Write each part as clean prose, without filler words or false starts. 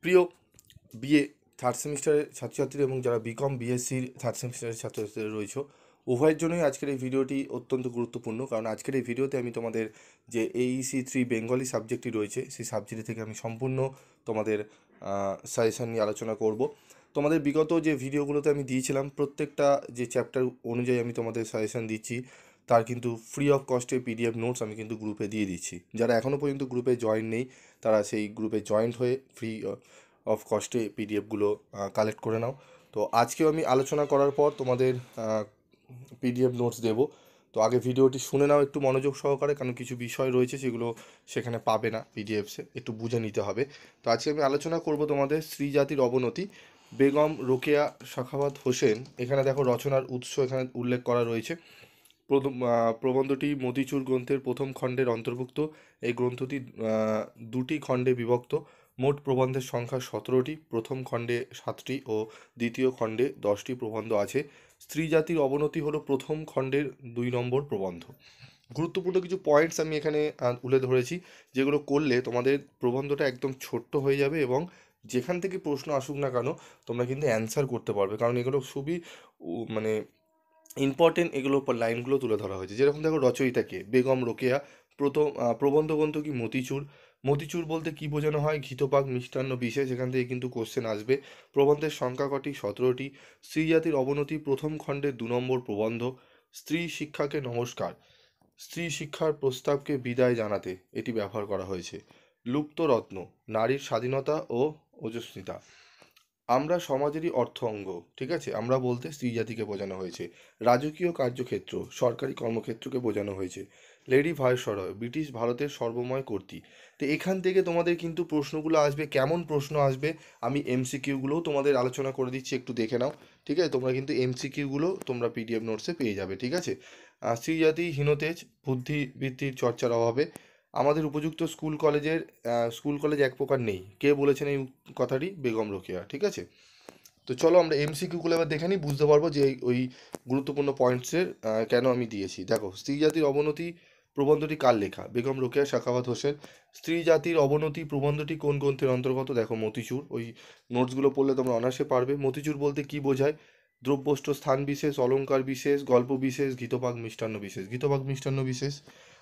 প্রিয় BA third সেমিস্টারের ছাত্রছাত্রী এবং যারা বিকম বিএসসির থার্ড সেমিস্টারের ছাত্রছাত্রীরা রয়েছে, উভয়ের জন্যই আজকের এই ভিডিওটি অত্যন্ত গুরুত্বপূর্ণ। কারণ আজকের এই ভিডিওতে আমি তোমাদের যে AEC 3 বেঙ্গলি সাবজেক্টটি রয়েছে, সেই সাবজেক্ট থেকে আমি সম্পূর্ণ তোমাদের সাজেশান নিয়ে আলোচনা করব। তোমাদের বিগত যে ভিডিওগুলোতে আমি দিয়েছিলাম, প্রত্যেকটা যে চ্যাপ্টার অনুযায়ী আমি তোমাদের সাজেশান দিচ্ছি, তার কিন্তু ফ্রি অফ কস্টে PDF নোটস আমি কিন্তু গ্রুপে দিয়ে দিচ্ছি। যারা এখনও পর্যন্ত গ্রুপে জয়েন নেই, তারা সেই গ্রুপে জয়েন্ট হয়ে ফ্রি অফ কস্টে PDFগুলো কালেক্ট করে নাও। তো আজকেও আমি আলোচনা করার পর তোমাদের PDF নোটস দেবো। তো আগে ভিডিওটি শুনে নাও একটু মনোযোগ সহকারে, কারণ কিছু বিষয় রয়েছে যেগুলো সেখানে পাবে না, PDFসে একটু বুঝে নিতে হবে। তো আজকে আমি আলোচনা করব তোমাদের স্ত্রী জাতির অবনতি, বেগম রোকেয়া সাখাওয়াত হোসেন। এখানে দেখো রচনার উৎস এখানে উল্লেখ করা রয়েছে। প্রবন্ধটি মতিচুর গ্রন্থের প্রথম খণ্ডের অন্তর্ভুক্ত। এই গ্রন্থটি দুটি খণ্ডে বিভক্ত। মোট প্রবন্ধের সংখ্যা 17টি। প্রথম খণ্ডে 7টি ও দ্বিতীয় খণ্ডে 10টি প্রবন্ধ আছে। স্ত্রী জাতির অবনতি হলো প্রথম খণ্ডের 2 নম্বর প্রবন্ধ। গুরুত্বপূর্ণ কিছু পয়েন্টস আমি এখানে তুলে ধরেছি, যেগুলো করলে তোমাদের প্রবন্ধটা একদম ছোট্ট হয়ে যাবে এবং যেখান থেকে প্রশ্ন আসুক না কেন তোমরা কিন্তু অ্যান্সার করতে পারবে, কারণ এগুলো খুবই মানে ইম্পর্টেন্ট। এগুলো লাইনগুলো তুলে ধরা হয়েছে। যেরকম দেখো, রচয়িতাকে বেগম রোকেয়া। প্রথম প্রবন্ধ গ্রন্থ কি মতিচুর। মতিচুর বলতে কি বোঝানো হয়? ঘৃতপাক মিষ্টান্ন বিশেষ, এখান থেকে কিন্তু কোশ্চেন আসবে। প্রবন্ধের সংখ্যা কটি? 17টি। স্ত্রী জাতির অবনতি প্রথম খণ্ডের 2 নম্বর প্রবন্ধ। স্ত্রী শিক্ষাকে নমস্কার। স্ত্রী শিক্ষার প্রস্তাবকে বিদায় জানাতে এটি ব্যবহার করা হয়েছে। লুপ্ত রত্ন, নারীর স্বাধীনতা ও ওজস্বিতা। আমরা সমাজেরই অর্থ অঙ্গ। ঠিক আছে, আমরা বলতে স্ত্রী জাতিকে বোঝানো হয়েছে। রাজকীয় কার্যক্ষেত্র, সরকারি কর্মক্ষেত্রকে বোঝানো হয়েছে। লেডি ভাইসরয়, ব্রিটিশ ভারতের সর্বময় কর্তৃ। তো এখান থেকে তোমাদের কিন্তু প্রশ্নগুলো আসবে। কেমন প্রশ্ন আসবে আমি MCQগুলোও তোমাদের আলোচনা করে দিচ্ছি, একটু দেখে নাও। ঠিক আছে, তোমরা কিন্তু MCQগুলো তোমরা PDF নোটসে পেয়ে যাবে। ঠিক আছে, স্ত্রী জাতি হীনতেজ, বুদ্ধিবৃত্তির চর্চার অভাবে। আমাদের উপযুক্ত স্কুল কলেজ এক প্রকার নেই। কে বলেছেন এই কথাটি? বেগম রোকেয়া। ঠিক আছে, তো চলো আমরা MCQগুলো এবার দেখে নিই, বুঝতে পারবো যে ওই গুরুত্বপূর্ণ পয়েন্টসের কেন আমি দিয়েছি। দেখো, স্ত্রী জাতির অবনতি প্রবন্ধটি কার লেখা? বেগম রোকেয়া সাখাওয়াত হোসেন। স্ত্রী জাতির অবনতি প্রবন্ধটি কোন গ্রন্থের অন্তর্গত? দেখো, মতিচুর। ওই নোটসগুলো পড়লে তোমরা অনায়াসে পারবে। মতিচুর বলতে কি বোঝায়? দ্রব্যষ্ঠ স্থান বিশেষ, অলংকার বিশেষ, গল্প বিশেষ, ঘৃতপাক মিষ্টান্ন বিশেষ। ঘৃতপাক মিষ্টান্ন বিশেষ।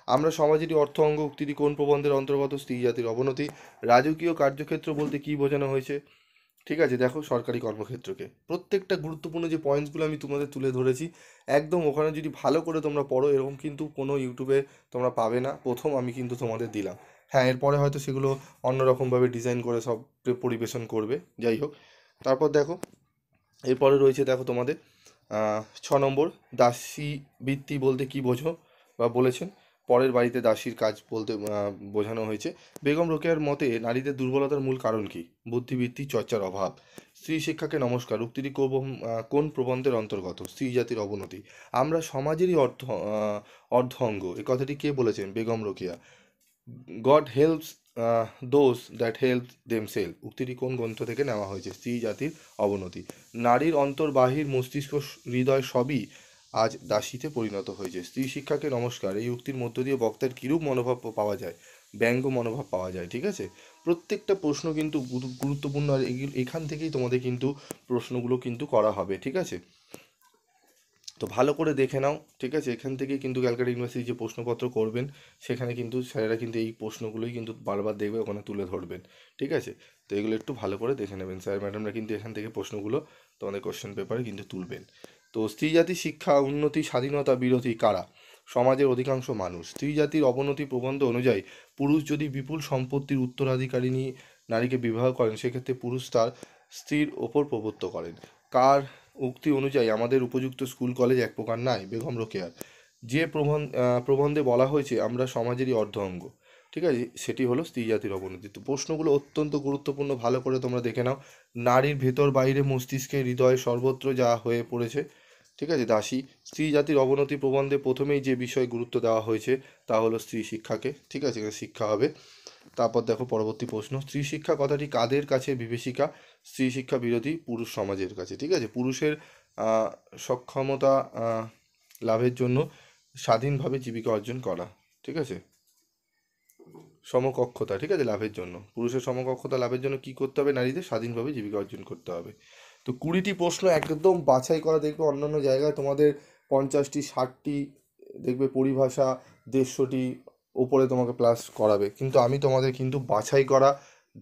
আমরা সমাজেরই অর্থ অঙ্গ উক্তিটি কোন প্রবন্ধের অন্তর্গত? স্ত্রী জাতির অবনতি। রাজকীয় কার্যক্ষেত্র বলতে কি বোঝানো হয়েছে? ঠিক আছে, দেখো, সরকারি কর্মক্ষেত্রকে। প্রত্যেকটা গুরুত্বপূর্ণ যে পয়েন্টসগুলো আমি তোমাদের তুলে ধরেছি, একদম ওখানে যদি ভালো করে তোমরা পড়ো, এরকম কিন্তু কোনো ইউটিউবে তোমরা পাবে না। প্রথম আমি কিন্তু তোমাদের দিলাম। হ্যাঁ, এরপরে হয়তো সেগুলো অন্যরকমভাবে ডিজাইন করে সব পরিবেশন করবে। যাই হোক, তারপর দেখো, এরপরে রয়েছে দেখো তোমাদের 6 নম্বর, দাসী বৃত্তি বলতে কি বোঝো বা বলেছেন? পরের বাড়িতে দাসীর কাজ বলতে বোঝানো হয়েছে। বেগম রোকেয়ার মতে নারীদের দুর্বলতার মূল কারণ কি? বুদ্ধিবৃত্তি চর্চার অভাব। স্ত্রী শিক্ষাকে নমস্কার উক্তিটি কোন প্রবন্ধের অন্তর্গত? স্ত্রী জাতির অবনতি। আমরা সমাজেরই অর্ধ অঙ্গ, এ কথাটি কে বলেছেন? Begum Rokeya. God helps those that help themselves উক্তিটি কোন গ্রন্থ থেকে নেওয়া হয়েছে? স্ত্রী জাতির অবনতি। নারীর অন্তর্বাহির মস্তিষ্ক হৃদয় সবই আজ দাসীতে পরিণত হয়েছে। স্ত্রী শিক্ষাকে নমস্কার, এই উক্তির মধ্য দিয়ে বক্তার কিরূপ মনোভাব পাওয়া যায়? ব্যঙ্গ মনোভাব পাওয়া যায়। ঠিক আছে, প্রত্যেকটা প্রশ্ন কিন্তু গুরুত্বপূর্ণ, আর এখান থেকেই তোমাদের কিন্তু প্রশ্নগুলো কিন্তু করা হবে। ঠিক আছে, তো ভালো করে দেখে নাও। ঠিক আছে, এখান থেকে কিন্তু ক্যালকাটা ইউনিভার্সিটি যে প্রশ্নপত্র করবেন, সেখানে কিন্তু স্যারেরা কিন্তু এই প্রশ্নগুলোই কিন্তু বারবার দেখবে, ওখানে তুলে ধরবেন। ঠিক আছে, তো এগুলো একটু ভালো করে দেখে নেবেন। স্যার ম্যাডামরা কিন্তু এখান থেকে প্রশ্নগুলো তোমাদের কোশ্চেন পেপারে কিন্তু তুলবেন। তো স্ত্রী জাতি শিক্ষা উন্নতি স্বাধীনতা বিরোধী কারা? সমাজের অধিকাংশ মানুষ। স্ত্রী জাতির অবনতি প্রবন্ধ অনুযায়ী পুরুষ যদি বিপুল সম্পত্তির উত্তরাধিকারিণী নারীকে বিবাহ করেন, সেক্ষেত্রে পুরুষ তার স্ত্রীর ওপর প্রভুত্ব করেন। কার উক্তি অনুযায়ী আমাদের উপযুক্ত স্কুল কলেজ এক প্রকার নাই? বেগম রোকেয়ার। যে প্রবন্ধে বলা হয়েছে আমরা সমাজেরই অর্ধ অঙ্গ, ঠিক আছে, সেটি হলো স্ত্রী জাতির অবনতি। তো প্রশ্নগুলো অত্যন্ত গুরুত্বপূর্ণ, ভালো করে তোমরা দেখে নাও। নারীর ভেতর বাইরে মস্তিষ্কে হৃদয়ে সর্বত্র যা হয়ে পড়েছে, ঠিক আছে, দাসী। স্ত্রী জাতির অবনতি প্রবন্ধে প্রথমেই যে বিষয় গুরুত্ব দেওয়া হয়েছে তা হলো স্ত্রী শিক্ষাকে। ঠিক আছে, এখানে শিক্ষা হবে। তারপর দেখো পরবর্তী প্রশ্ন, স্ত্রী শিক্ষা কথাটি কাদের কাছে বিভীষিকা? স্ত্রী শিক্ষা বিরোধী পুরুষ সমাজের কাছে। ঠিক আছে, পুরুষের আহ, সক্ষমতা লাভের জন্য স্বাধীনভাবে জীবিকা অর্জন করা। ঠিক আছে, সমকক্ষতা, ঠিক আছে, লাভের জন্য, পুরুষের সমকক্ষতা লাভের জন্য কি করতে হবে? নারীদের স্বাধীনভাবে জীবিকা অর্জন করতে হবে। তো 20টি প্রশ্ন একদম বাছাই করা, দেখবে অন্যান্য জায়গায় তোমাদের 50টি 60টি দেখবে পরিভাষা, 150টি ওপরে তোমাকে প্লাস করাবে, কিন্তু আমি তোমাদের কিন্তু বাছাই করা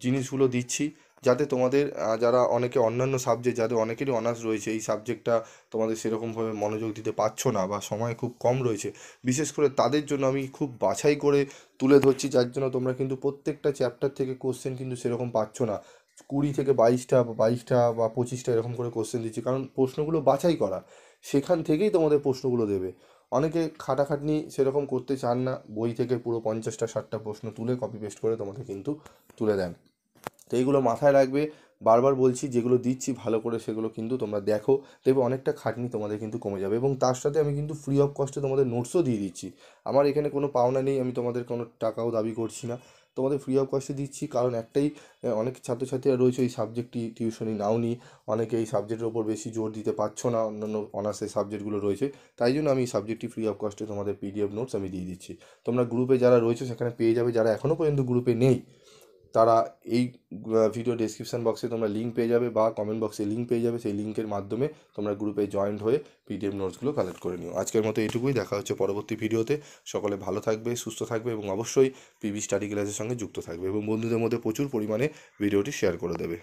জিনিসগুলো দিচ্ছি, যাতে তোমাদের যারা অনেকে অন্যান্য সাবজেক্ট, যাদের অনেকেরই অনার্স রয়েছে, এই সাবজেক্টটা তোমাদের সেরকমভাবে মনোযোগ দিতে পারছো না বা সময় খুব কম রয়েছে, বিশেষ করে তাদের জন্য আমি খুব বাছাই করে তুলে ধরছি, যার জন্য তোমরা কিন্তু প্রত্যেকটা চ্যাপ্টার থেকে কোশ্চেন কিন্তু সেরকম পাচ্ছ না। 20 থেকে 22টা বা 22টা বা 25টা এরকম করে কোশ্চেন দিচ্ছি, কারণ প্রশ্নগুলো বাছাই করা, সেখান থেকেই তোমাদের প্রশ্নগুলো দেবে। অনেকে খাটাখাটনি সেরকম করতে চান না, বই থেকে পুরো 50টা 60টা প্রশ্ন তুলে কপি পেস্ট করে তোমাকে কিন্তু তুলে দেন। তো এইগুলো মাথায় রাখবে, বারবার বলছি, যেগুলো দিচ্ছি ভালো করে সেগুলো কিন্তু তোমরা দেখো, দেখবে অনেকটা খাটনি তোমাদের কিন্তু কমে যাবে। এবং তার সাথে আমি কিন্তু ফ্রি অফ কস্টে তোমাদের নোটসও দিয়ে দিচ্ছি। আমার এখানে কোনো পাওনা নেই, আমি তোমাদের কোনো টাকাও দাবি করছি না, তোমাদের ফ্রি অফ কস্টে দিচ্ছি, কারণ একটাই, অনেক ছাত্রছাত্রীরা রয়েছে এই সাবজেক্টটি টিউশনি নাও নি, অনেকে এই সাবজেক্টের ওপর বেশি জোর দিতে পারছো না, অন্যান্য অনার্সের সাবজেক্টগুলো রয়েছে, তাই জন্য আমি এই সাবজেক্টটি ফ্রি অফ কস্টে তোমাদের পিডিএফ নোটস আমি দিয়ে দিচ্ছি। তোমরা গ্রুপে যারা রয়েছে সেখানে পেয়ে যাবে, যারা এখনও পর্যন্ত গ্রুপে নেই তারা এই ভিডিও ডেসক্রিপশন বক্সে তোমরা লিঙ্ক পেয়ে যাবে বা কমেন্ট বক্সে লিঙ্ক পেয়ে যাবে, সেই লিঙ্কের মাধ্যমে তোমরা গ্রুপে জয়েন্ট হয়ে পিডিএফ নোটসগুলো কালেক্ট করে নিও। আজকের মতো এইটুকুই, দেখা হচ্ছে পরবর্তী ভিডিওতে। সকলে ভালো থাকবে, সুস্থ থাকবে এবং অবশ্যই পিবি স্টাডি ক্লাসের সঙ্গে যুক্ত থাকবে এবং বন্ধুদের মধ্যে প্রচুর পরিমাণে ভিডিওটি শেয়ার করে দেবে।